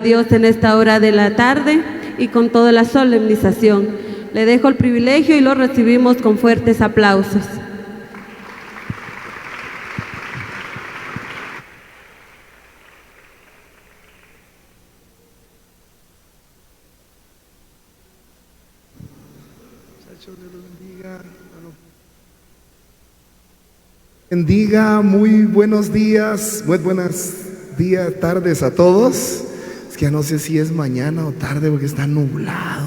Dios en esta hora de la tarde y con toda la solemnización. Le dejo el privilegio y lo recibimos con fuertes aplausos. Bendiga, muy buenos días, tardes a todos. Es que ya no sé si es mañana o tarde porque está nublado.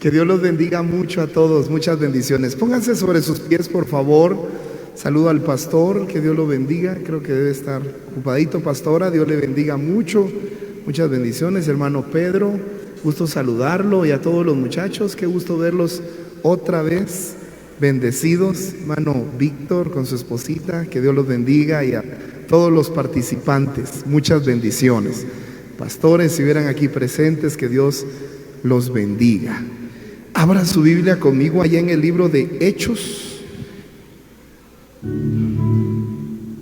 Que Dios los bendiga mucho a todos, muchas bendiciones. Pónganse sobre sus pies, por favor. Saludo al pastor, que Dios lo bendiga. Creo que debe estar ocupadito, pastora. Dios le bendiga mucho, muchas bendiciones. Hermano Pedro, gusto saludarlo, y a todos los muchachos, qué gusto verlos otra vez. Bendecidos, hermano Víctor con su esposita, que Dios los bendiga, y a todos los participantes, muchas bendiciones. Pastores, si hubieran aquí presentes, que Dios los bendiga. Abra su Biblia conmigo allá en el libro de Hechos,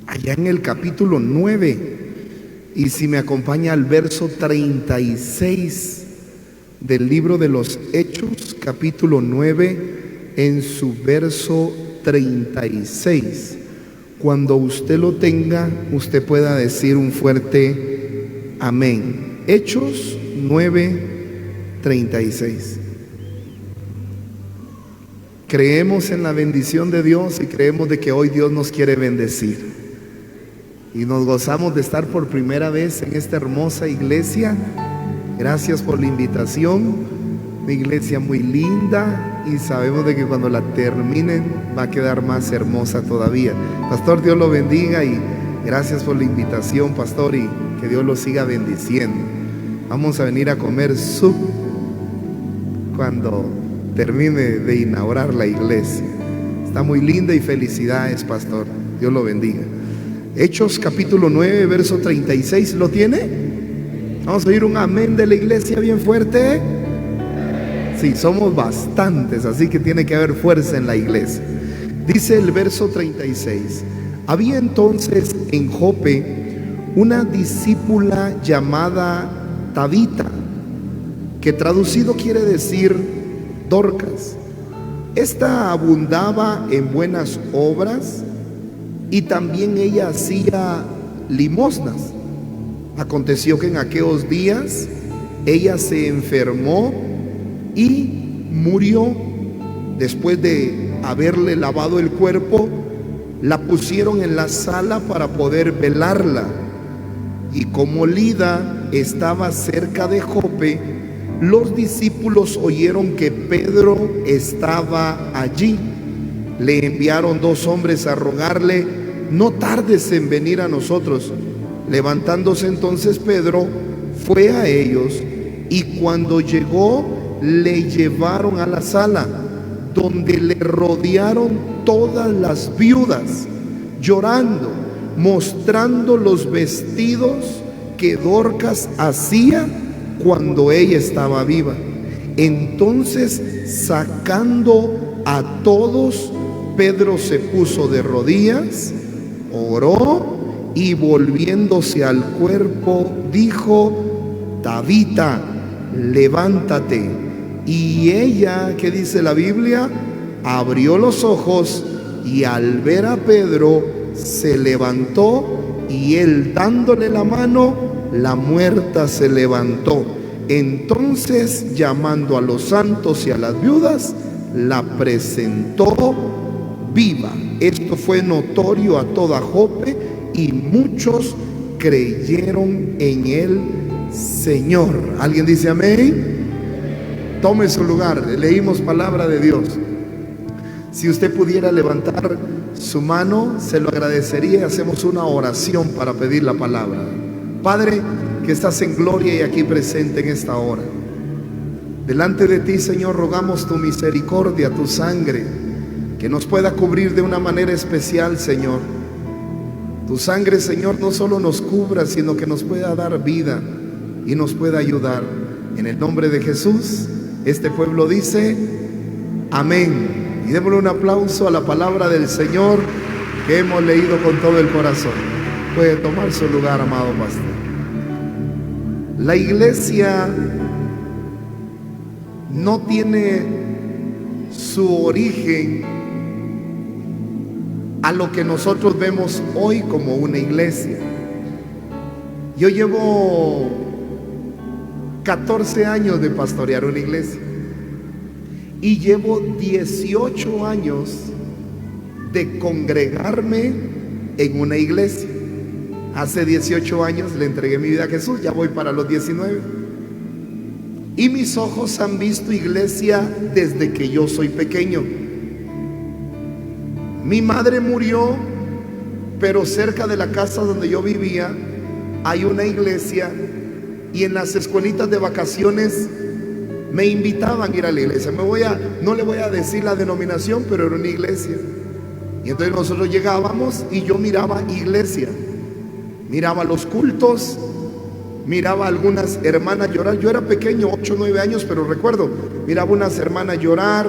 allá en el capítulo 9, y si me acompaña al verso 36 del libro de los Hechos, capítulo 9, en su verso 36. Cuando usted lo tenga, usted pueda decir un fuerte amén. Hechos 9:36. Creemos en la bendición de Dios y creemos de que hoy Dios nos quiere bendecir. Y nos gozamos de estar por primera vez en esta hermosa iglesia. Gracias por la invitación. Una iglesia muy linda, y sabemos de que cuando la terminen va a quedar más hermosa todavía. Pastor, Dios lo bendiga y gracias por la invitación, pastor, y que Dios lo siga bendiciendo. Vamos a venir a comer soup cuando termine de inaugurar la iglesia. Está muy linda y felicidades, pastor. Dios lo bendiga. Hechos capítulo 9, verso 36, ¿lo tiene? Vamos a oír un amén de la iglesia bien fuerte. Sí, somos bastantes, así que tiene que haber fuerza en la iglesia. Dice el verso 36: había entonces en Jope una discípula llamada Tabita, que traducido quiere decir Dorcas. Esta abundaba en buenas obras y también ella hacía limosnas. Aconteció que en aquellos días ella se enfermó y murió. Después de haberle lavado el cuerpo, la pusieron en la sala para poder velarla. Y como Lida estaba cerca de Jope, los discípulos oyeron que Pedro estaba allí. Le enviaron 2 hombres a rogarle: no tardes en venir a nosotros. Levantándose entonces Pedro, fue a ellos, y cuando llegó, le llevaron a la sala, donde le rodearon todas las viudas, llorando, mostrando los vestidos que Dorcas hacía cuando ella estaba viva. Entonces, sacando a todos, Pedro se puso de rodillas, oró, y volviéndose al cuerpo dijo: Tabita, levántate. Y ella, ¿qué dice la Biblia? Abrió los ojos, y al ver a Pedro se levantó, y él dándole la mano, la muerta se levantó. Entonces, llamando a los santos y a las viudas, la presentó viva. Esto fue notorio a toda Jope, y muchos creyeron en el Señor. ¿Alguien dice amén? Tome su lugar. Leímos palabra de Dios. Si usted pudiera levantar su mano, se lo agradecería. Hacemos una oración para pedir la palabra. Padre, que estás en gloria y aquí presente en esta hora, delante de ti, Señor, rogamos tu misericordia, tu sangre, que nos pueda cubrir de una manera especial, Señor. Tu sangre, Señor, no solo nos cubra, sino que nos pueda dar vida y nos pueda ayudar. En el nombre de Jesús, este pueblo dice amén. Y démosle un aplauso a la palabra del Señor que hemos leído con todo el corazón. Puede tomar su lugar, amado pastor. La iglesia no tiene su origen a lo que nosotros vemos hoy como una iglesia. Yo llevo 14 años de pastorear una iglesia y llevo 18 años de congregarme en una iglesia. Hace 18 años le entregué mi vida a Jesús, ya voy para los 19. Y mis ojos han visto iglesia desde que yo soy pequeño. Mi madre murió, pero cerca de la casa donde yo vivía hay una iglesia, y en las escuelitas de vacaciones me invitaban a ir a la iglesia. No le voy a decir la denominación, pero era una iglesia. Y entonces nosotros llegábamos y yo miraba iglesia, miraba los cultos, miraba a algunas hermanas llorar. Yo era pequeño, 8 o 9 años, pero recuerdo, miraba unas hermanas llorar,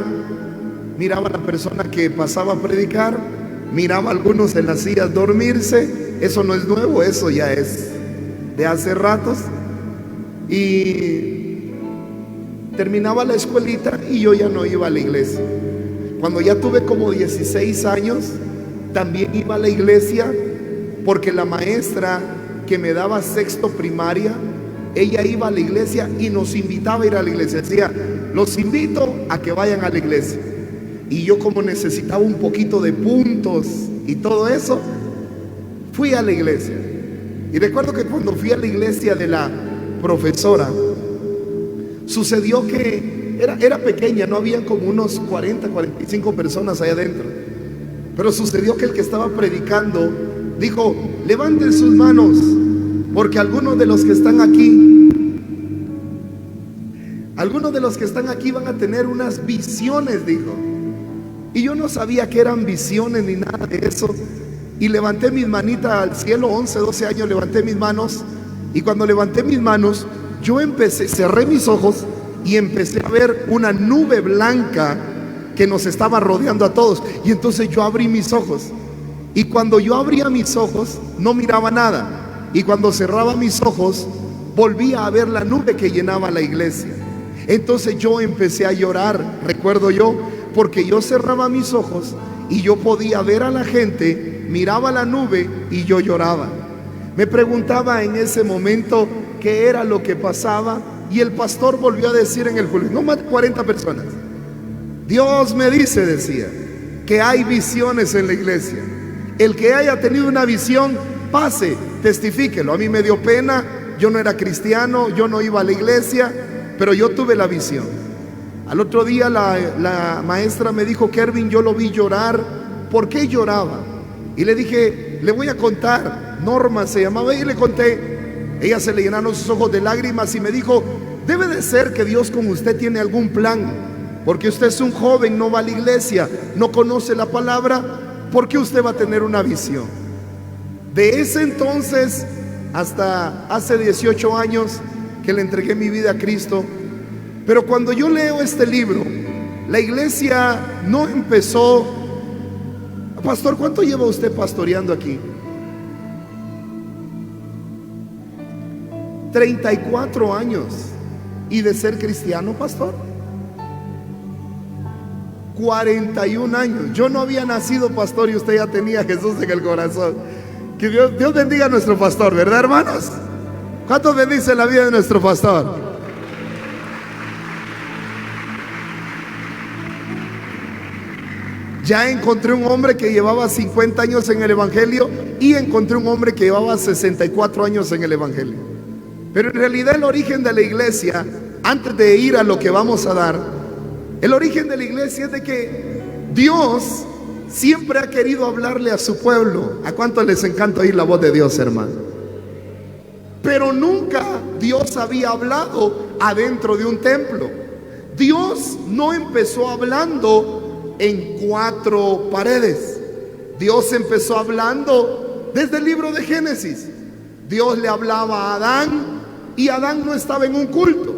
miraba a la persona que pasaba a predicar, miraba a algunos en las sillas dormirse. Eso no es nuevo, eso ya es de hace ratos. Y terminaba la escuelita y yo ya no iba a la iglesia. Cuando ya tuve como 16 años, también iba a la iglesia, porque la maestra que me daba sexto primaria, ella iba a la iglesia y nos invitaba a ir a la iglesia. Decía, los invito a que vayan a la iglesia. Y yo, como necesitaba un poquito de puntos y todo eso, fui a la iglesia. Y recuerdo que cuando fui a la iglesia de la profesora, sucedió que era pequeña, no habían como unos 40, 45 personas ahí adentro. Pero sucedió que el que estaba predicando dijo, levanten sus manos, porque algunos de los que están aquí van a tener unas visiones, dijo. Y yo no sabía que eran visiones ni nada de eso. Y levanté mis manitas al cielo, 11, 12 años, levanté mis manos. Y cuando levanté mis manos, yo cerré mis ojos y empecé a ver una nube blanca que nos estaba rodeando a todos. Y entonces yo abrí mis ojos. Y cuando yo abría mis ojos, no miraba nada. Y cuando cerraba mis ojos, volvía a ver la nube que llenaba la iglesia. Entonces yo empecé a llorar, recuerdo yo, porque yo cerraba mis ojos y yo podía ver a la gente, miraba la nube y yo lloraba. Me preguntaba en ese momento qué era lo que pasaba, y el pastor volvió a decir en el púlpito, no más de 40 personas, Dios me dice, decía, que hay visiones en la iglesia. El que haya tenido una visión, pase, testifíquelo. A mí me dio pena, yo no era cristiano, yo no iba a la iglesia, pero yo tuve la visión. Al otro día la maestra me dijo, Kervin, yo lo vi llorar. ¿Por qué lloraba? Y le dije, le voy a contar. Norma se llamaba, y le conté. Ella se le llenaron sus ojos de lágrimas y me dijo, debe de ser que Dios con usted tiene algún plan, porque usted es un joven, no va a la iglesia, no conoce la palabra. ¿Por qué usted va a tener una visión? De ese entonces hasta hace 18 años que le entregué mi vida a Cristo. Pero cuando yo leo este libro, la iglesia no empezó. Pastor, ¿cuánto lleva usted pastoreando aquí? 34 años. ¿Y de ser cristiano, pastor? 41 años. Yo no había nacido, pastor, y usted ya tenía a Jesús en el corazón. Que Dios bendiga a nuestro pastor, ¿verdad, hermanos? ¿Cuántos bendice la vida de nuestro pastor? Ya encontré un hombre que llevaba 50 años en el evangelio, y encontré un hombre que llevaba 64 años en el evangelio. Pero en realidad el origen de la iglesia, antes de ir a lo que vamos a dar, el origen de la iglesia es de que Dios siempre ha querido hablarle a su pueblo. ¿A cuántos les encanta oír la voz de Dios, hermano? Pero nunca Dios había hablado adentro de un templo. Dios no empezó hablando en 4 paredes. Dios empezó hablando desde el libro de Génesis. Dios le hablaba a Adán, y Adán no estaba en un culto.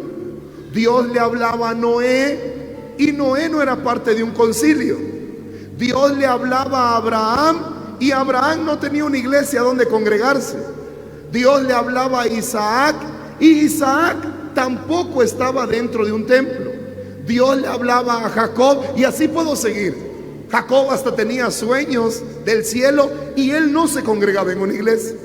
Dios le hablaba a Noé, y Noé no era parte de un concilio. Dios le hablaba a Abraham, y Abraham no tenía una iglesia donde congregarse. Dios le hablaba a Isaac, Y Isaac tampoco estaba dentro de un templo. Dios le hablaba a Jacob, y así puedo seguir. Jacob hasta tenía sueños del cielo y él no se congregaba en una iglesia.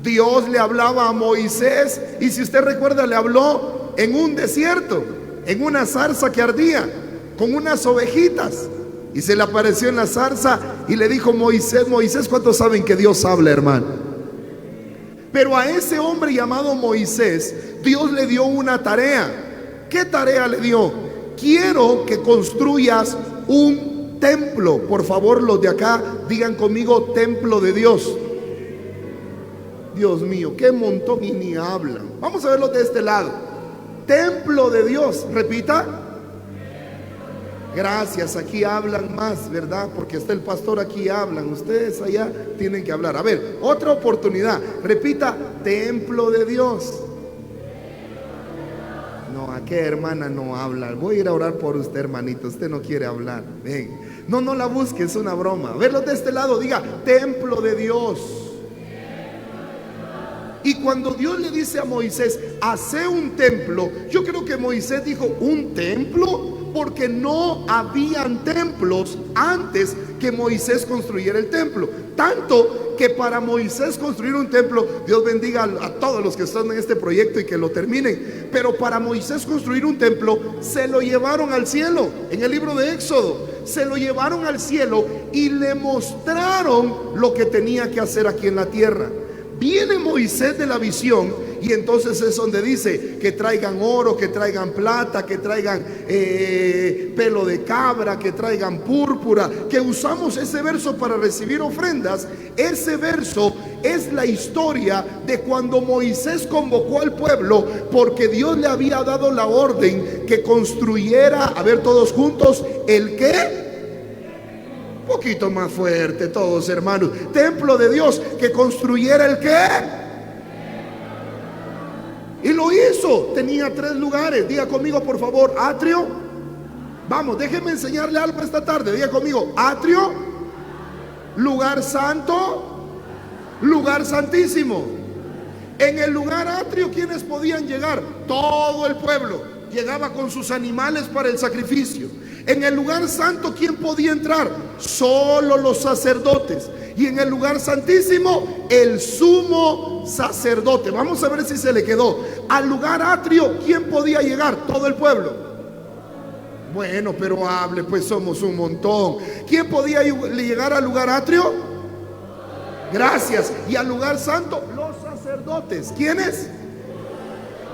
Dios le hablaba a Moisés, y si usted recuerda, le habló en un desierto, en una zarza que ardía, con unas ovejitas. Y se le apareció en la zarza y le dijo: Moisés, Moisés. ¿Cuántos saben que Dios habla, hermano? Pero a ese hombre llamado Moisés, Dios le dio una tarea. ¿Qué tarea le dio? Quiero que construyas un templo. Por favor, los de acá digan conmigo: templo de Dios. Dios mío, qué montón, y ni hablan. Vamos a verlo de este lado. Templo de Dios. Repita. Gracias, aquí hablan más, ¿verdad? Porque está el pastor, aquí hablan. Ustedes allá tienen que hablar. A ver, otra oportunidad. Repita: templo de Dios. No, ¿a qué hermana no habla? Voy a ir a orar por usted, hermanito. Usted no quiere hablar. Ven. No, no la busque, es una broma. A verlo de este lado, diga: templo de Dios. Y cuando Dios le dice a Moisés: hace un templo, yo creo que Moisés dijo: ¿un templo? Porque no habían templos antes que Moisés construyera el templo. Tanto que para Moisés construir un templo, Dios bendiga a todos los que están en este proyecto y que lo terminen, pero para Moisés construir un templo, se lo llevaron al cielo. En el libro de Éxodo, se lo llevaron al cielo y le mostraron lo que tenía que hacer aquí en la tierra. Viene Moisés de la visión, y entonces es donde dice que traigan oro, que traigan plata, que traigan pelo de cabra, que traigan púrpura, que usamos ese verso para recibir ofrendas. Ese verso es la historia de cuando Moisés convocó al pueblo, porque Dios le había dado la orden que construyera, a ver todos juntos, ¿el qué? Un poquito más fuerte todos, hermanos. Templo de Dios, que construyera ¿el qué? Y lo hizo. Tenía 3 lugares. Diga conmigo, por favor: atrio. Vamos, déjenme enseñarle algo esta tarde. Diga conmigo: atrio, lugar santo, lugar santísimo. En el lugar atrio, ¿quiénes podían llegar? Todo el pueblo llegaba con sus animales para el sacrificio. En el lugar santo, ¿quién podía entrar? Solo los sacerdotes. Y en el lugar santísimo, el sumo sacerdote. Vamos a ver si se le quedó. Al lugar atrio, ¿quién podía llegar? Todo el pueblo. Bueno, pero hable, pues somos un montón. ¿Quién podía llegar al lugar atrio? Gracias. Y al lugar santo, los sacerdotes. ¿Quiénes?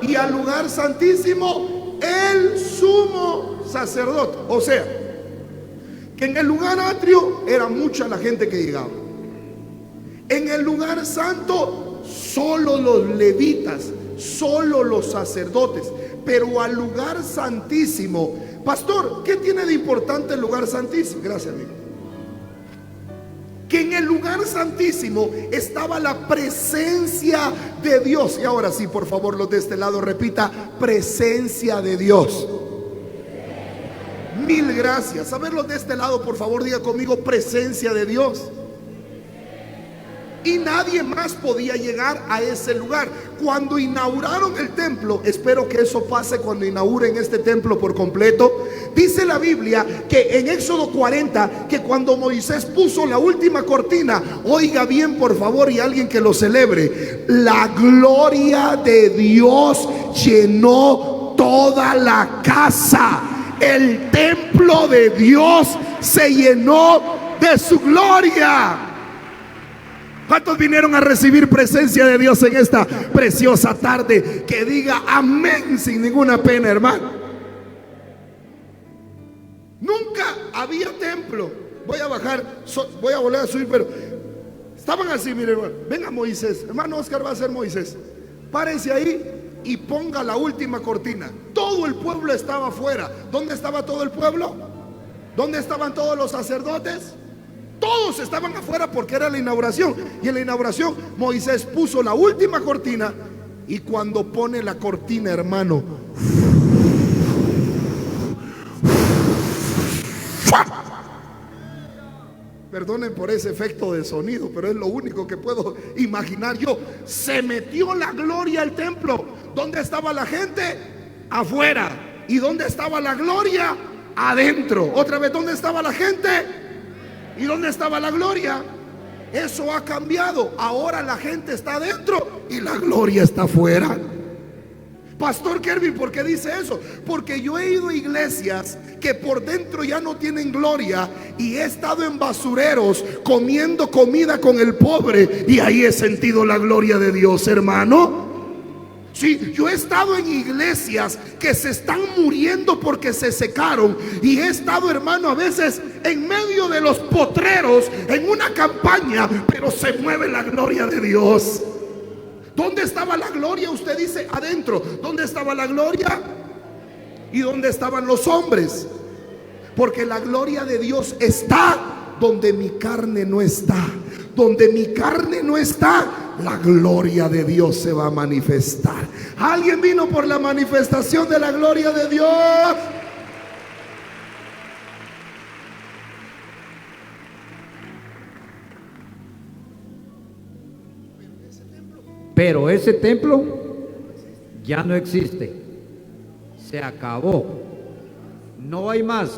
Y al lugar santísimo, el sumo sacerdote. O sea, que en el lugar atrio era mucha la gente que llegaba. En el lugar santo, solo los levitas, solo los sacerdotes. Pero al lugar santísimo, pastor, ¿qué tiene de importante el lugar santísimo? Gracias, amigo. Que en el lugar santísimo estaba la presencia de Dios. Y ahora sí, por favor, los de este lado, repita: presencia de Dios. Mil gracias. A ver, los de este lado, por favor, diga conmigo: presencia de Dios. Y nadie más podía llegar a ese lugar. Cuando inauguraron el templo, espero que eso pase cuando inauguren este templo por completo. Dice la Biblia que en Éxodo 40, que cuando Moisés puso la última cortina, oiga bien por favor, y alguien que lo celebre, la gloria de Dios llenó toda la casa. El templo de Dios se llenó de su gloria. ¿Cuántos vinieron a recibir presencia de Dios en esta preciosa tarde? Que diga amén sin ninguna pena, hermano. Nunca había templo. Voy a bajar, voy a volver a subir, pero estaban así, miren, hermano. Venga Moisés, hermano Oscar va a ser Moisés. Párese ahí y ponga la última cortina. Todo el pueblo estaba afuera. ¿Dónde estaba todo el pueblo? ¿Dónde estaban todos los sacerdotes? Todos estaban afuera porque era la inauguración. Y en la inauguración Moisés puso la última cortina. Y cuando pone la cortina, hermano, Perdonen por ese efecto de sonido, pero es lo único que puedo imaginar yo. Se metió la gloria al templo. ¿Dónde estaba la gente? Afuera. ¿Y dónde estaba la gloria? Adentro. Otra vez, ¿dónde estaba la gente? ¿Y dónde estaba la gloria? Eso ha cambiado. Ahora la gente está adentro y la gloria está afuera. Pastor Kervin, ¿por qué dice eso? Porque yo he ido a iglesias que por dentro ya no tienen gloria, y he estado en basureros comiendo comida con el pobre, y ahí he sentido la gloria de Dios, hermano. Sí, yo he estado en iglesias que se están muriendo porque se secaron, y he estado, hermano, a veces en medio de los potreros en una campaña, pero se mueve la gloria de Dios. ¿Dónde estaba la gloria? Usted dice adentro. ¿Dónde estaba la gloria? ¿Y dónde estaban los hombres? Porque la gloria de Dios está donde mi carne no está. Donde mi carne no está, la gloria de Dios se va a manifestar. ¿Alguien vino por la manifestación de la gloria de Dios? Pero ese templo ya no existe. Se acabó. No hay más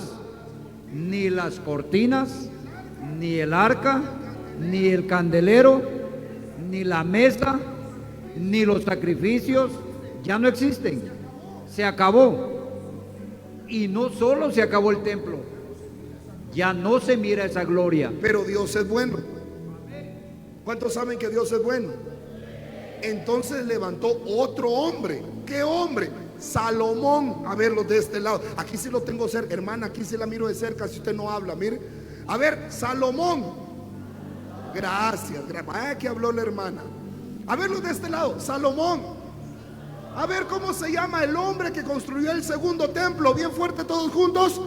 ni las cortinas, ni el arca, ni el candelero, ni la mesa, ni los sacrificios. Ya no existen. Se acabó. Y no solo se acabó el templo, ya no se mira esa gloria. Pero Dios es bueno. ¿Cuántos saben que Dios es bueno? Entonces levantó otro hombre. ¿Qué hombre? Salomón. A verlo de este lado. Aquí sí lo tengo cerca, hermana. Aquí sí la miro de cerca. Si usted no habla, mire. A ver, Salomón. Gracias. Que habló la hermana. A verlo de este lado. Salomón. A ver cómo se llama el hombre que construyó el segundo templo. Bien fuerte todos juntos.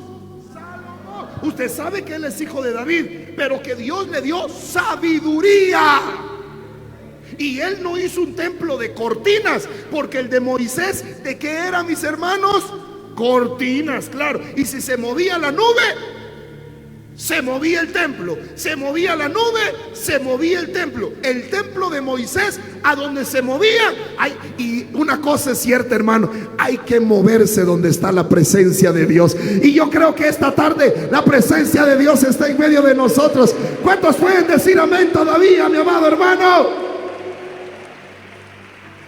Salomón. Usted sabe que él es hijo de David, pero que Dios le dio sabiduría. Y él no hizo un templo de cortinas, porque el de Moisés, ¿de qué era, mis hermanos? Cortinas, claro. Y si se movía la nube, se movía el templo. Se movía la nube, se movía el templo. El templo de Moisés, a donde se movía, y una cosa es cierta, hermano, hay que moverse donde está la presencia de Dios. Y yo creo que esta tarde la presencia de Dios está en medio de nosotros. ¿Cuántos pueden decir amén todavía, mi amado hermano?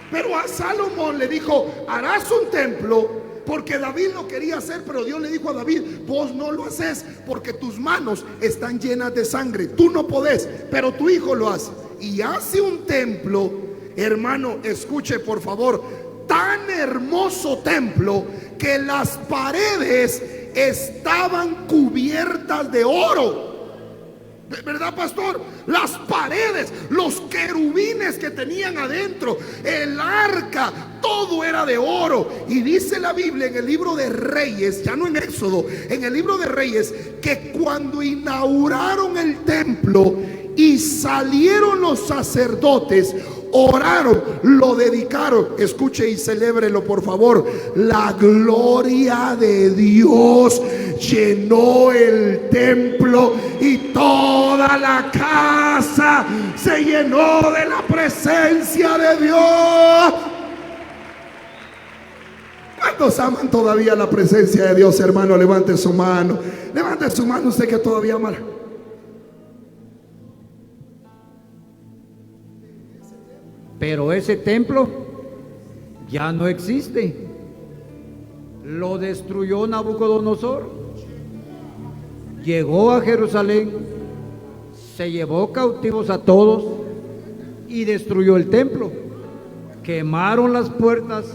Pero a Salomón le dijo: harás un templo, porque David lo quería hacer, pero Dios le dijo a David: vos no lo haces porque tus manos están llenas de sangre, tú no podés, pero tu hijo lo hace. Y hace un templo, hermano, escuche por favor, tan hermoso templo que las paredes estaban cubiertas de oro. ¿Verdad, pastor? Las paredes, los querubines que tenían adentro, el arca, todo era de oro. Y dice la Biblia en el libro de Reyes, ya no en Éxodo, en el libro de Reyes, que cuando inauguraron el templo y salieron los sacerdotes, oraron, lo dedicaron. Escuche y celébrelo por favor. La gloria de Dios llenó el templo y toda la casa se llenó de la presencia de Dios. ¿Cuántos aman todavía la presencia de Dios, hermano? Levante su mano. Levante su mano usted que todavía ama. Pero ese templo ya no existe. Lo destruyó Nabucodonosor. Llegó a Jerusalén, se llevó cautivos a todos y destruyó el templo. Quemaron las puertas,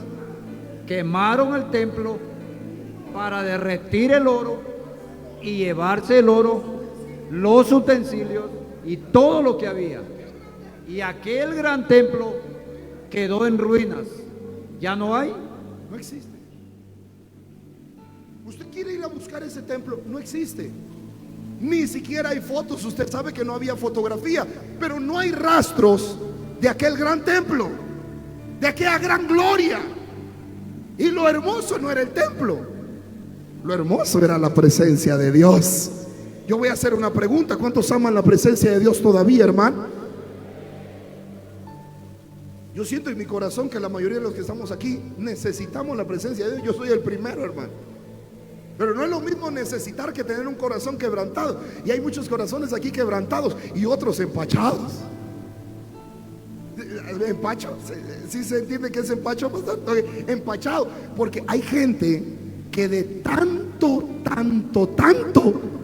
quemaron el templo para derretir el oro y llevarse el oro, los utensilios y todo lo que había. Y aquel gran templo quedó en ruinas. Ya no hay. No existe. Usted quiere ir a buscar ese templo, no existe. Ni siquiera hay fotos. Usted sabe que no había fotografía, pero no hay rastros de aquel gran templo, de aquella gran gloria. Y lo hermoso no era el templo, lo hermoso era la presencia de Dios. Yo voy a hacer una pregunta: ¿cuántos aman la presencia de Dios todavía, hermano? Yo siento en mi corazón que la mayoría de los que estamos aquí necesitamos la presencia de Dios. Yo soy el primero, hermano. Pero no es lo mismo necesitar que tener un corazón quebrantado. Y hay muchos corazones aquí quebrantados y otros empachados. ¿Empacho? ¿Sí se entiende que es empacho? Empachado. Porque hay gente que de tanto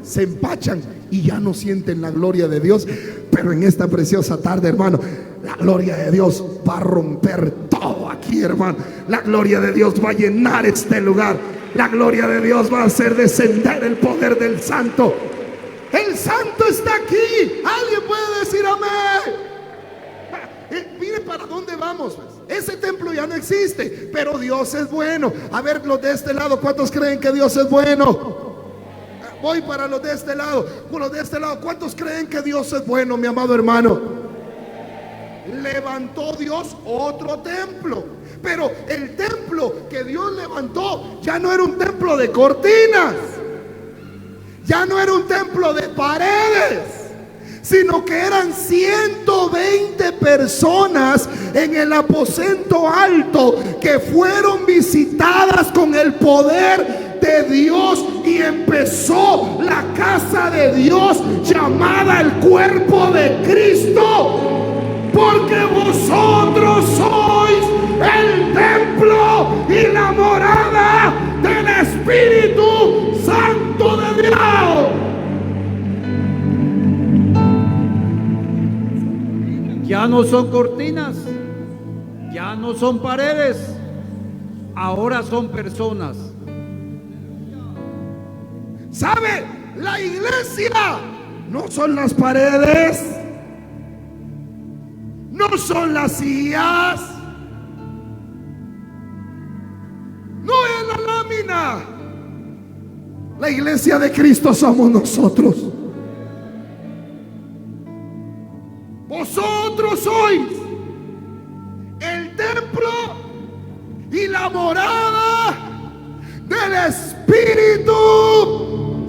se empachan y ya no sienten la gloria de Dios. Pero en esta preciosa tarde, hermano, la gloria de Dios va a romper todo aquí, hermano. La gloria de Dios va a llenar este lugar. La gloria de Dios va a hacer descender el poder del Santo. El Santo está aquí. ¿Alguien puede decir amén? Mire para dónde vamos. Ese templo ya no existe, pero Dios es bueno. A ver, los de este lado, ¿cuántos creen que Dios es bueno? Voy para los de este lado. Por los de este lado, ¿cuántos creen que Dios es bueno, mi amado hermano? Levantó Dios otro templo, pero el templo que Dios levantó ya no era un templo de cortinas, ya no era un templo de paredes, sino que eran 120 personas en el aposento alto que fueron visitadas con el poder de Dios, y empezó la casa de Dios llamada el cuerpo de Cristo, porque vosotros sois el templo y la morada del Espíritu Santo de Dios. Ya no son cortinas, ya no son paredes, ahora son personas. ¿Sabe? La iglesia no son las paredes, no son las sillas, no es la lámina. La iglesia de Cristo somos nosotros. Vosotros sois el templo y la morada del Espíritu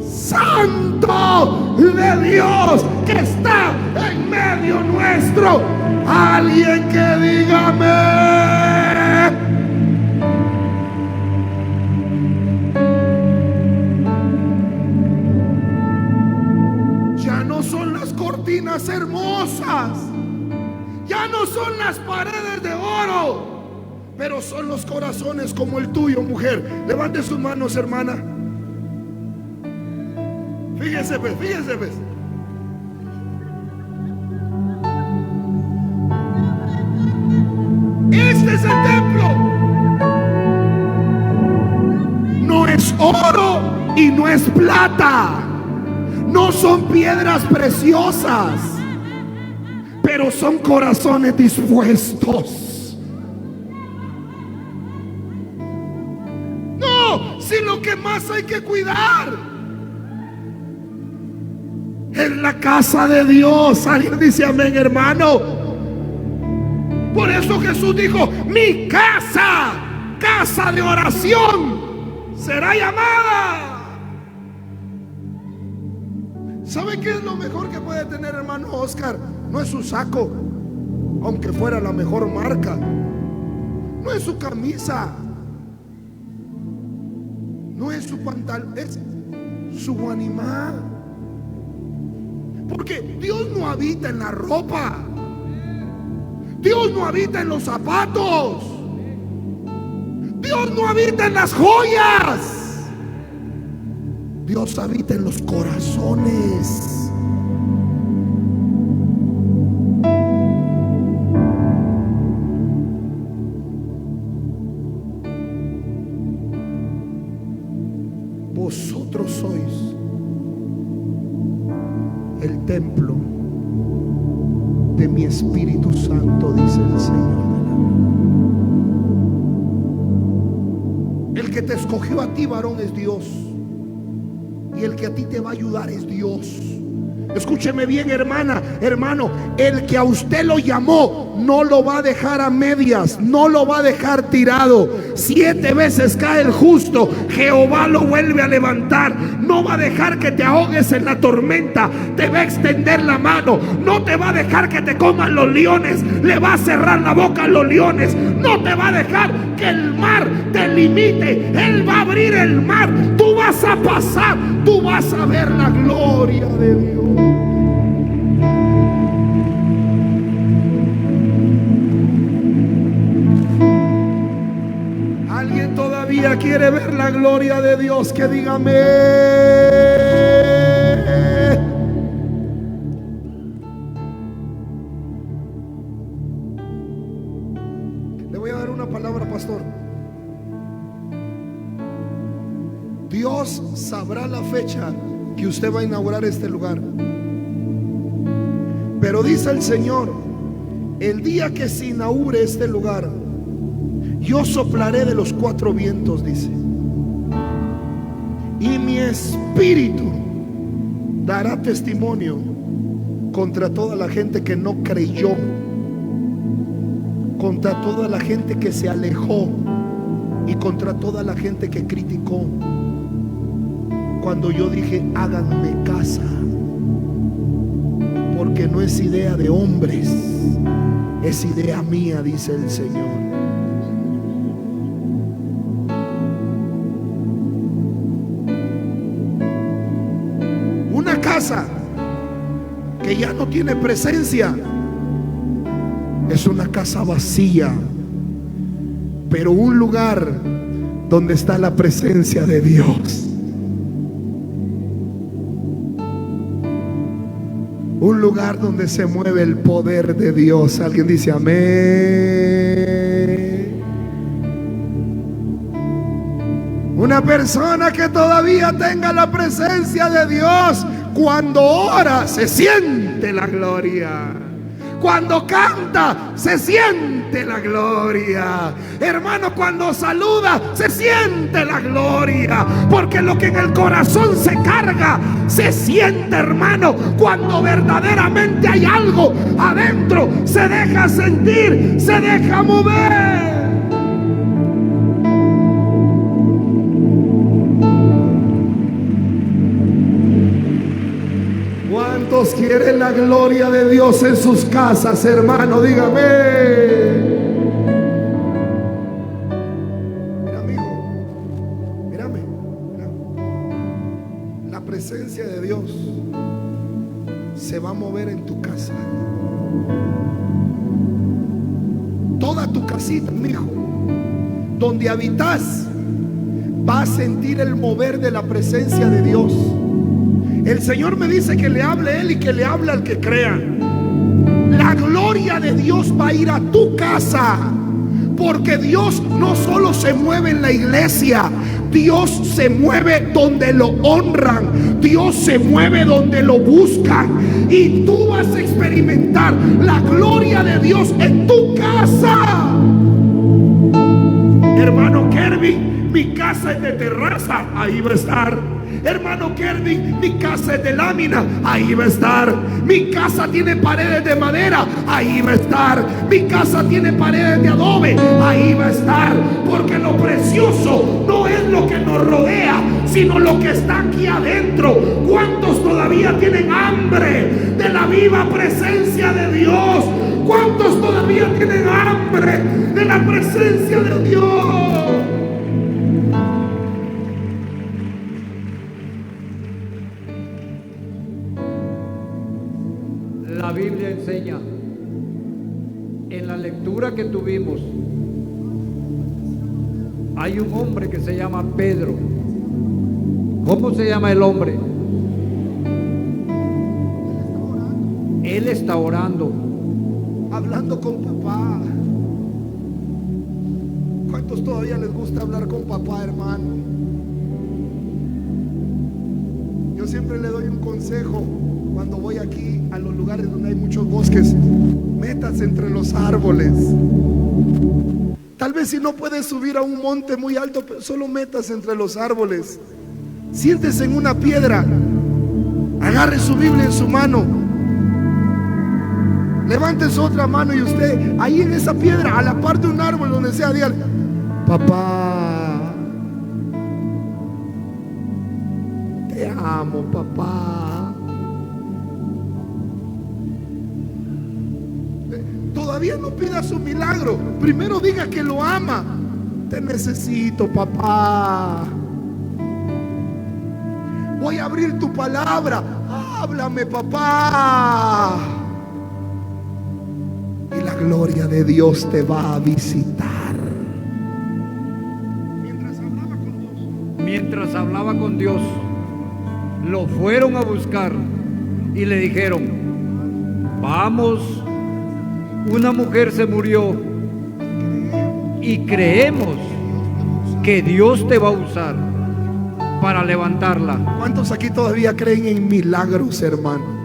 Santo de Dios que está en medio nuestro. Alguien que dígame. Ya no son las cortinas hermosas, ya no son las paredes de oro, pero son los corazones como el tuyo, mujer. Levante sus manos, hermana. Fíjese pues, fíjese pues. Este es el templo. No es oro y no es plata, no son piedras preciosas, pero son corazones dispuestos. No, si lo que más hay que cuidar es la casa de Dios. Alguien dice amén, hermano. Por eso Jesús dijo: mi casa, casa de oración, será llamada. ¿Sabe qué es lo mejor que puede tener, hermano Oscar? No es su saco, aunque fuera la mejor marca. No es su camisa, no es su pantalón, es su animal. Porque Dios no habita en la ropa, Dios no habita en los zapatos, Dios no habita en las joyas. Dios habita en los corazones. Vosotros sois el templo de mi Espíritu Santo, dice el Señor de la gloria. El que te escogió a ti, varón, es Dios. Y el que a ti te va a ayudar es Dios. Escúcheme bien, hermana, hermano, el que a usted lo llamó no lo va a dejar a medias, no lo va a dejar tirado. 7 veces cae el justo, Jehová lo vuelve a levantar. No va a dejar que te ahogues en la tormenta, te va a extender la mano. No te va a dejar que te coman los leones, le va a cerrar la boca a los leones. No te va a dejar que el mar te limite, Él va a abrir el mar. Tú vas a pasar, tú vas a ver la gloria de Dios. ¿Alguien todavía quiere ver la gloria de Dios? Que dígame. Le voy a dar una palabra, pastor. Dios sabrá la fecha que usted va a inaugurar este lugar. Pero dice el Señor, el día que se inaugure este lugar, yo soplaré de los 4 vientos, dice, y mi espíritu dará testimonio contra toda la gente que no creyó, contra toda la gente que se alejó y contra toda la gente que criticó. Cuando yo dije, háganme casa, porque no es idea de hombres, es idea mía, dice el Señor. Una casa que ya no tiene presencia es una casa vacía, pero un lugar donde está la presencia de Dios. Un lugar donde se mueve el poder de Dios. Alguien dice amén. Una persona que todavía tenga la presencia de Dios, cuando ora se siente la gloria. Cuando canta se siente la gloria. Hermano, cuando saluda se siente la gloria, porque lo que en el corazón se carga se siente, hermano. Cuando verdaderamente hay algo adentro, se deja sentir, se deja mover. ¿Cuántos quieren la gloria de Dios en sus casas, hermano? Dígame. Mira, amigo, mírame. La presencia de Dios se va a mover en tu casa. Toda tu casita, mijo, donde habitas, va a sentir el mover de la presencia de Dios. El Señor me dice que le hable a Él y que le hable al que crea. La gloria de Dios va a ir a tu casa, porque Dios no solo se mueve en la iglesia, Dios se mueve donde lo honran, Dios se mueve donde lo buscan, y tú vas a experimentar la gloria de Dios en tu casa. Hermano Kervin, mi casa es de terraza, ahí va a estar. Hermano Kelvin, mi casa es de lámina, ahí va a estar. Mi casa tiene paredes de madera, ahí va a estar. Mi casa tiene paredes de adobe, ahí va a estar. Porque lo precioso no es lo que nos rodea, sino lo que está aquí adentro. ¿Cuántos todavía tienen hambre de la viva presencia de Dios? ¿Cuántos todavía tienen hambre de la presencia de Dios? La Biblia enseña, en la lectura que tuvimos, hay un hombre que se llama Pedro. ¿Cómo se llama el hombre? Él está orando, hablando con papá. ¿Cuántos todavía les gusta hablar con papá, hermano? Yo siempre le doy un consejo cuando voy aquí a los lugares donde hay muchos bosques: métase entre los árboles. Tal vez si no puedes subir a un monte muy alto, pero solo métase entre los árboles. Siéntese en una piedra Agarre su Biblia en su mano. Levante su otra mano y usted, ahí en esa piedra, a la par de un árbol, donde sea, dígale: papá, te amo, papá. Todavía no pida su milagro. Primero diga que lo ama. Te necesito, papá. Voy a abrir tu palabra. Háblame, papá. Y la gloria de Dios te va a visitar. Mientras hablaba con Dios, lo fueron a buscar y le dijeron: vamos, una mujer se murió y creemos que Dios te va a usar para levantarla. ¿Cuántos aquí todavía creen en milagros, hermano?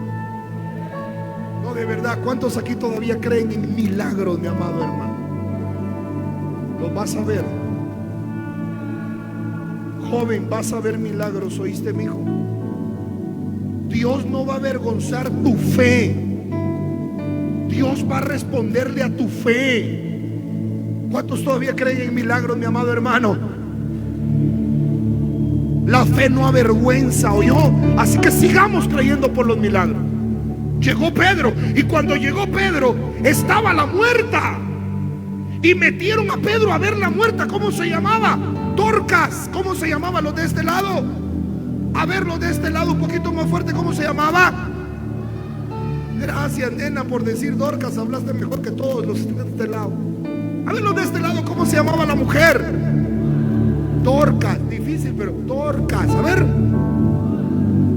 No, de verdad, ¿cuántos aquí todavía creen en milagros, mi amado hermano? Los vas a ver. Joven, vas a ver milagros, ¿oíste, mi hijo? Dios no va a avergonzar tu fe. Dios va a responderle a tu fe. ¿Cuántos todavía creen en milagros, mi amado hermano? La fe no avergüenza, ¿oyó? Así que sigamos creyendo por los milagros. Llegó Pedro, y cuando llegó Pedro, estaba la muerta. Y metieron a Pedro a ver la muerta. ¿Cómo se llamaba? Dorcas. ¿Cómo se llamaba los de este lado? A verlos de este lado un poquito más fuerte. ¿Cómo se llamaba? Gracias, nena, por decir Dorcas. Hablaste mejor que todos los de este lado. A verlos de este lado, ¿cómo se llamaba la mujer? Dorcas. Difícil, pero Dorcas. A ver.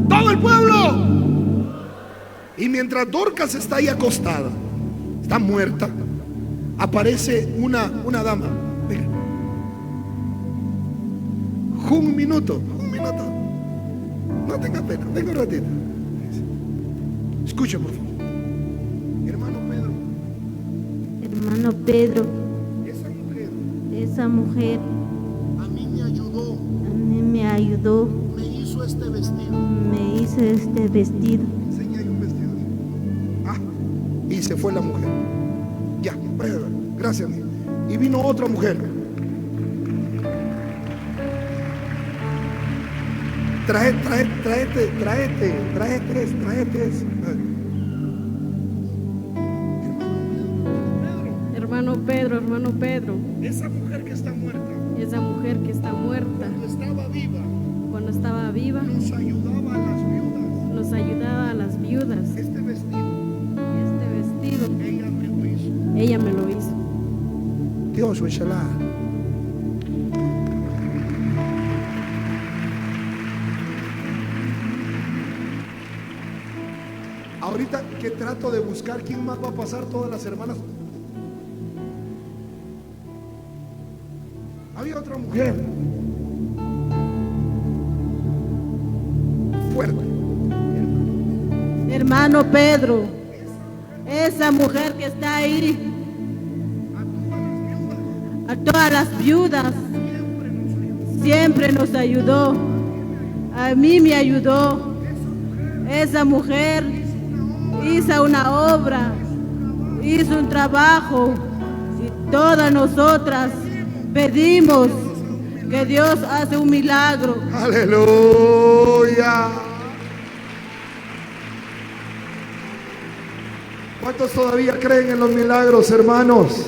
Todo el pueblo. Y mientras Dorcas está ahí acostada, está muerta, aparece una dama. Venga. Un minuto. No tenga pena, venga un ratito. Escuche, por favor. Hermano Pedro, esa mujer a mí me ayudó, me hizo este vestido. Enseña ahí un vestido. Y se fue la mujer. Ya, gracias. Y vino otra mujer. Tráete. Hermano Pedro, Esa mujer que está muerta, cuando estaba viva, nos ayudaba a las viudas. Este vestido, ella me lo hizo. Dios, inshallah. Ahorita que trato de buscar quién más va a pasar, todas las hermanas. Había otra mujer fuerte. hermano Pedro, esa mujer que está ahí, a todas las viudas, siempre nos ayudó. A mí me ayudó. Esa mujer hizo una obra, hizo un trabajo, y todas nosotras pedimos que Dios hace un milagro. Aleluya. ¿Cuántos todavía creen en los milagros, hermanos?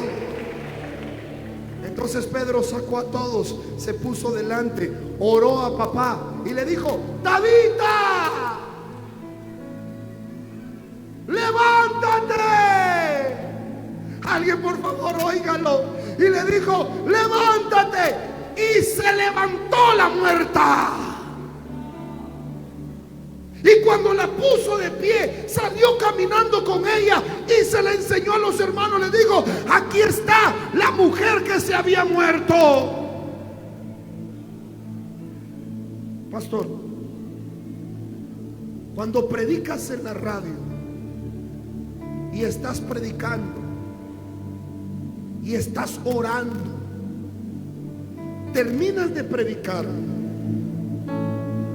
Entonces Pedro sacó a todos, se puso delante, oró a papá y le dijo: Tabita, levántate. Alguien por favor óigalo. Y le dijo: levántate. Y se levantó la muerta. Y cuando la puso de pie, salió caminando con ella y se la enseñó a los hermanos. Le dijo: aquí está la mujer que se había muerto. Pastor, cuando predicas en la radio y estás predicando y estás orando, terminas de predicar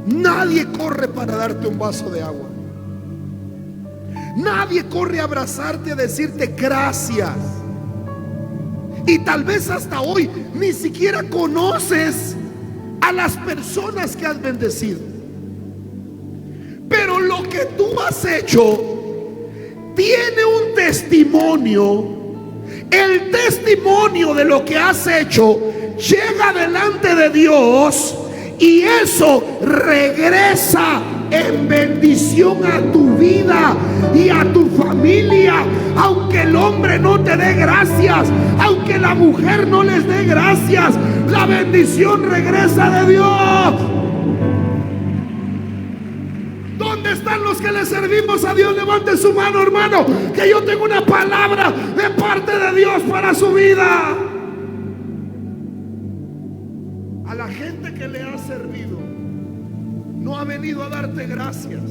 Nadie corre para darte un vaso de agua. Nadie corre a abrazarte, a decirte gracias. Y tal vez hasta hoy ni siquiera conoces a las personas que has bendecido. Pero lo que tú has hecho tiene un testimonio. El testimonio de lo que has hecho llega delante de Dios, y eso regresa en bendición a tu vida y a tu familia. Aunque el hombre no te dé gracias, aunque la mujer no les dé gracias, la bendición regresa de Dios. ¿Dónde están los que le servimos a Dios? Levante su mano, hermano, que yo tengo una palabra de parte de Dios para su vida. A la gente que le ha servido, no ha venido a darte gracias,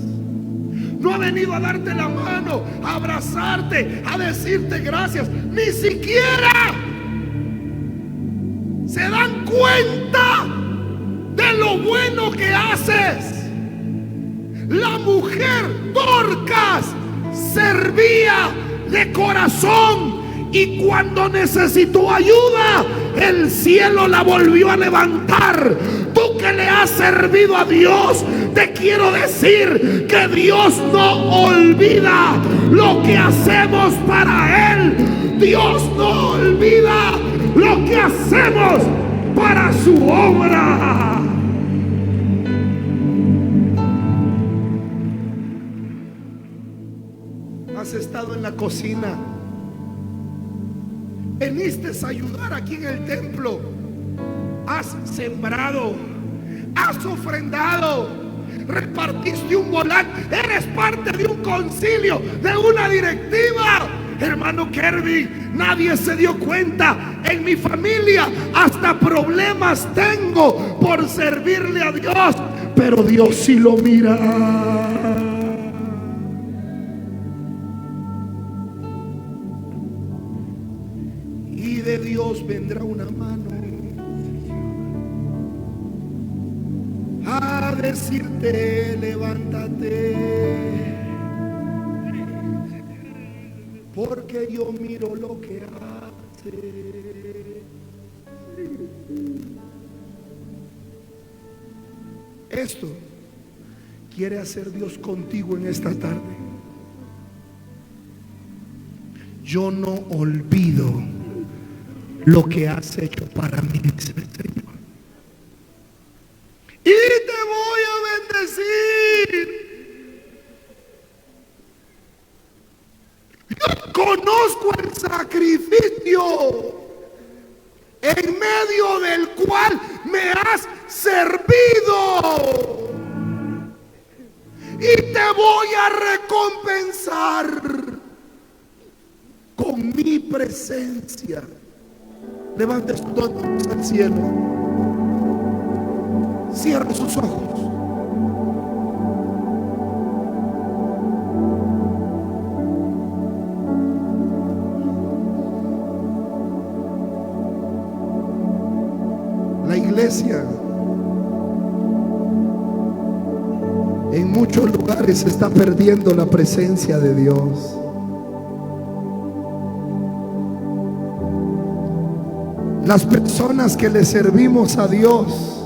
no ha venido a darte la mano, a abrazarte, a decirte gracias. Ni siquiera se dan cuenta de lo bueno que haces. La mujer Dorcas servía de corazón, y cuando necesitó ayuda, el cielo la volvió a levantar. Tú que le has servido a Dios, te quiero decir que Dios no olvida lo que hacemos para Él. Dios no olvida lo que hacemos para su obra. Has estado en la cocina, veniste a ayudar aquí en el templo, has sembrado, has ofrendado, repartiste un volante, eres parte de un concilio, de una directiva. Hermano Kirby, nadie se dio cuenta. En mi familia hasta problemas tengo por servirle a Dios, pero Dios sí lo mira. De Dios vendrá una mano a decirte: levántate, porque yo miro lo que haces. Esto quiere hacer Dios contigo en esta tarde. Yo no olvido lo que has hecho para mí, dice el Señor, y te voy a bendecir. Yo conozco el sacrificio en medio del cual me has servido, y te voy a recompensar con mi presencia. Levante sus dos manos al cielo, cierre sus ojos. La iglesia en muchos lugares está perdiendo la presencia de Dios. Las personas que le servimos a Dios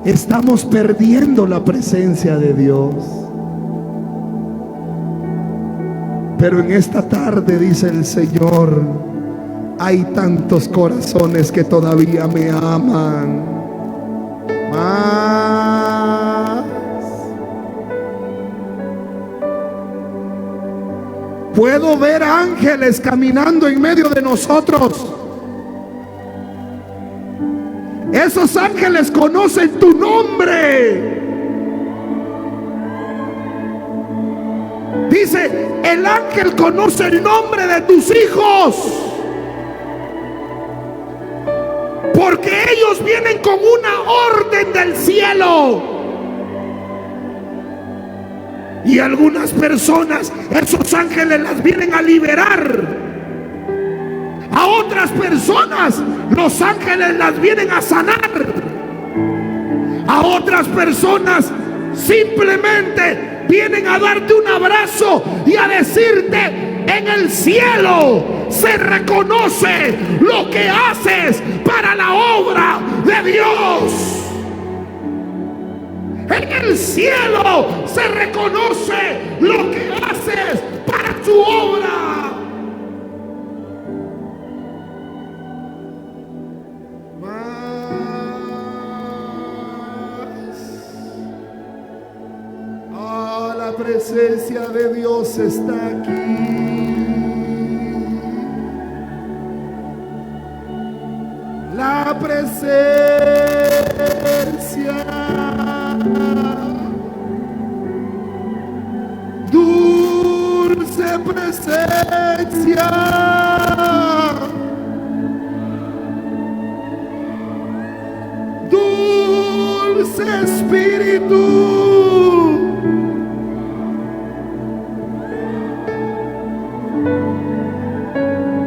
estamos perdiendo la presencia de Dios. Pero en esta tarde, dice el Señor, hay tantos corazones que todavía me aman más. Puedo ver ángeles caminando en medio de nosotros. Esos ángeles conocen tu nombre. Dice, el ángel conoce el nombre de tus hijos, porque ellos vienen con una orden del cielo. Y algunas personas, esos ángeles las vienen a liberar. A otras personas, los ángeles las vienen a sanar. A otras personas simplemente vienen a darte un abrazo y a decirte: en el cielo se reconoce lo que haces para la obra de Dios. En el cielo se reconoce lo que haces para su obra. La presencia de Dios está aquí. La presencia, dulce presencia, dulce Espíritu.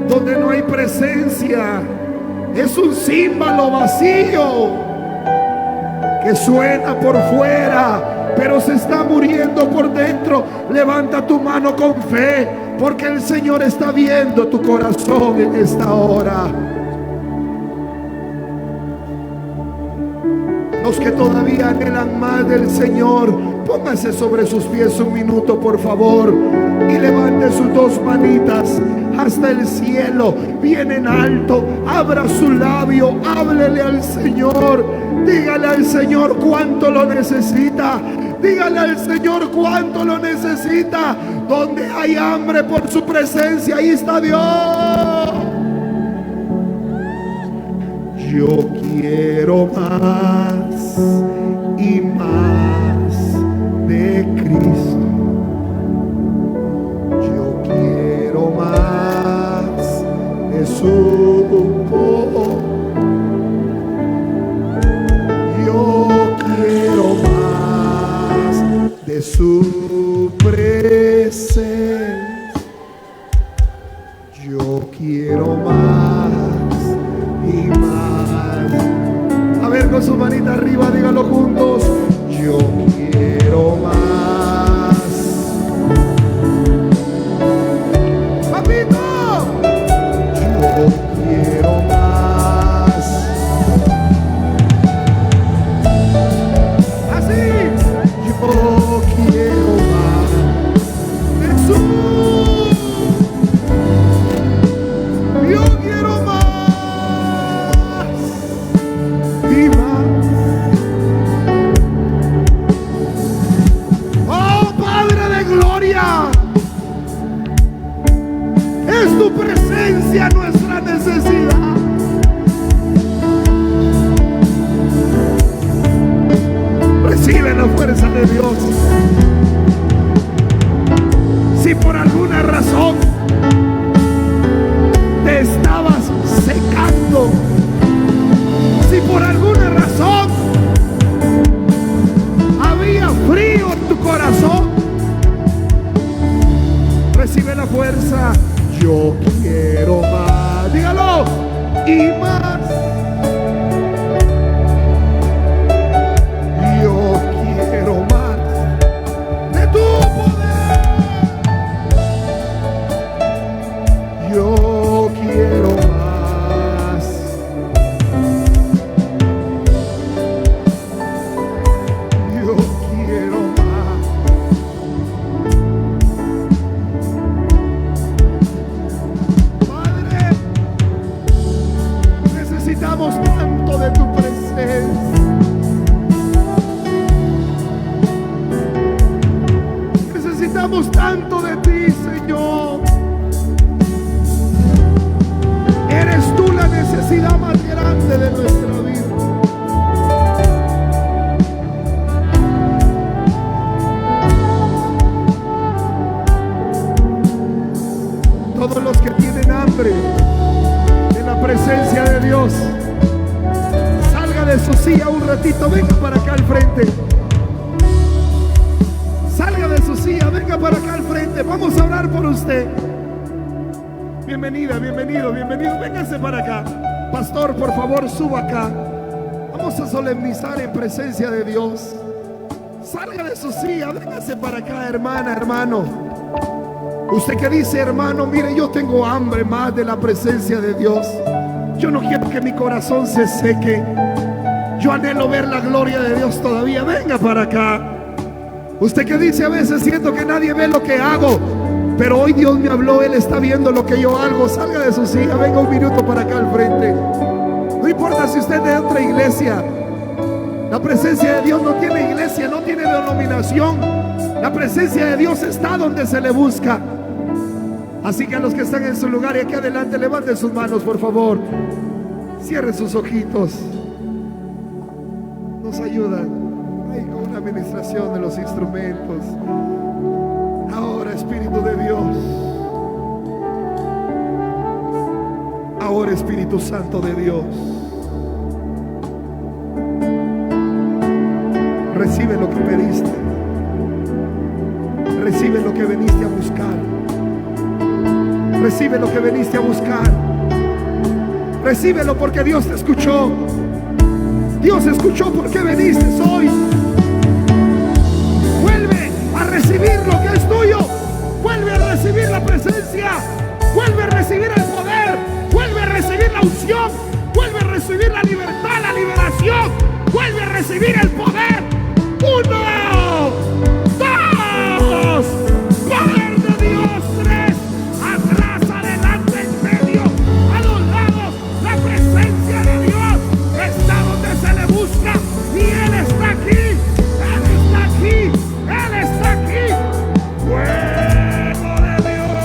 Donde no hay presencia, es un címbalo vacío que suena por fuera, pero se está muriendo por dentro. Levanta tu mano con fe, porque el Señor está viendo tu corazón en esta hora. Los que todavía anhelan más del Señor, póngase sobre sus pies un minuto, por favor, y levante sus dos manitas hasta el cielo, bien en alto. Abra su labio, háblele al Señor, dígale al Señor cuánto lo necesita. Dígale al Señor cuánto lo necesita. Donde hay hambre por su presencia, ahí está Dios. Yo quiero más y más de Cristo. Yo quiero más de su poder. Yo quiero más de su presencia. Yo quiero más y más. A ver, con su manita arriba, dígalo juntos. Yo quiero más. Papito, yo quiero más. Así, yo quiero más. Jesús, yo quiero más y más. Oh Padre de gloria, es tu presencia nuestra necesidad. Recibe la fuerza de Dios. Si por alguna razón te estabas secando, si por alguna razón había frío en tu corazón, recibe la fuerza. Yo quiero más, dígalo, y más. Yo quiero más de tu poder. Yo quiero más. Yo quiero más. Padre, necesitamos tanto de tu presencia. Necesitamos tanto de ti, Señor. Eres tú la necesidad más grande de nuestra vida. Todos los que tienen hambre en la presencia de Dios, salga de su silla un ratito, venga para acá al frente. Salga de su silla, venga para acá al frente. Vamos a orar por usted. Bienvenida, bienvenido, bienvenido. Véngase para acá. Pastor, por favor, suba acá. Vamos a solemnizar en presencia de Dios. Salga de su silla, véngase para acá, hermana, hermano. Usted que dice, hermano, mire, yo tengo hambre más de la presencia de Dios. Yo no quiero que mi corazón se seque. Yo anhelo ver la gloria de Dios todavía. Venga para acá. Usted que dice, a veces siento que nadie ve lo que hago, pero hoy Dios me habló, Él está viendo lo que yo hago. Salga de su silla, venga un minuto para acá al frente. No importa si usted es de otra iglesia. La presencia de Dios no tiene iglesia, no tiene denominación. La presencia de Dios está donde se le busca. Así que a los que están en su lugar y aquí adelante, levanten sus manos, por favor. Cierren sus ojitos. Nos ayudan ahí con una administración de los instrumentos. Ahora, Espíritu de Dios. Ahora, Espíritu Santo de Dios. Recibe lo que pediste. Recibe lo que viniste a buscar. Recibe lo que viniste a buscar. Recíbelo porque Dios te escuchó. Dios escuchó por qué viniste hoy. Vuelve a recibir lo que es tuyo. Vuelve a recibir la presencia. Vuelve a recibir el poder. Vuelve a recibir la unción. Vuelve a recibir la libertad, la liberación. Vuelve a recibir el poder. 1, 2, poder de Dios. 3, atrás, adelante, en medio, a los lados. La presencia de Dios está donde se le busca y Él está aquí. Él está aquí. Él está aquí. Fuego de Dios.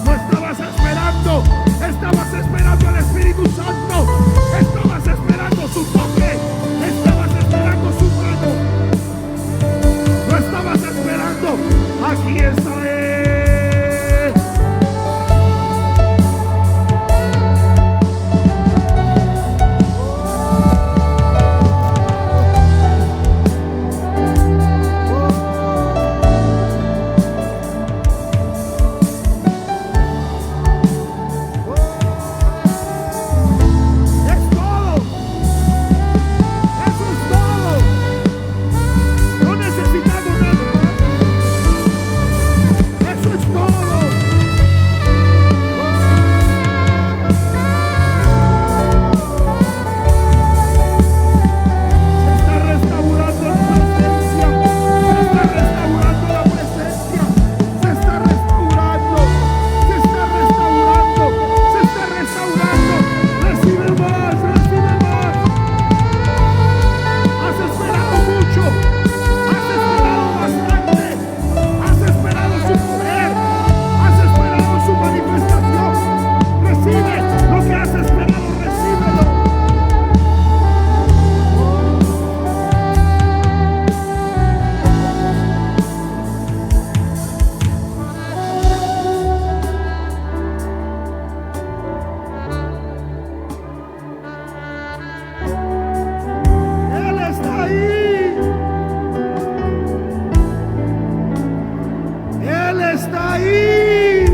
No estabas esperando. Estabas esperando al Espíritu Santo. Estabas esperando su toque. Estabas esperando su mano. Lo estabas esperando. Aquí está Él. Es todo. Eso es todo. No necesitamos nada más. Eso es todo. Se está restaurando la presencia. Se está restaurando la presencia. Se está restaurando. Se está restaurando. Se está restaurando. Recibe más. Recibe más. Has esperado mucho. Has esperado bastante. Has esperado su poder. Has esperado su manifestación. Recibe lo que has esperado. Recíbelo. Él está ahí. Él está ahí.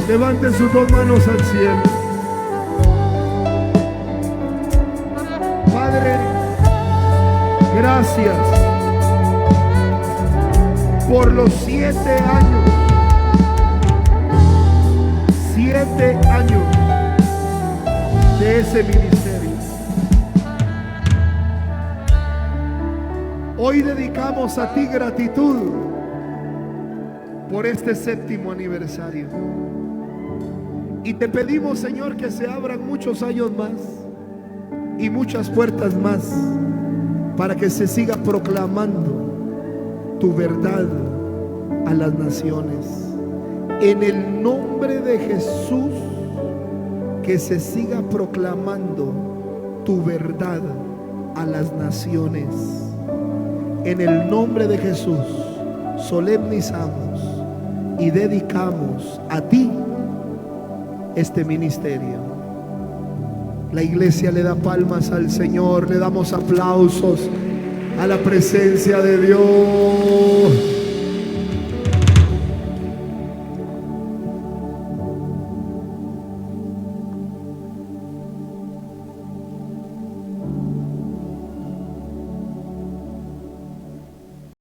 Levanten sus dos manos al cielo. Padre, gracias por los 7 años. 7 años de ese ministerio. Hoy dedicamos a ti gratitud por este 7º aniversario. Y te pedimos, Señor, que se abran muchos años más y muchas puertas más para que se siga proclamando tu verdad a las naciones. En el nombre de Jesús, que se siga proclamando tu verdad a las naciones. En el nombre de Jesús solemnizamos y dedicamos a ti este ministerio. La iglesia le da palmas al Señor, le damos aplausos a la presencia de Dios.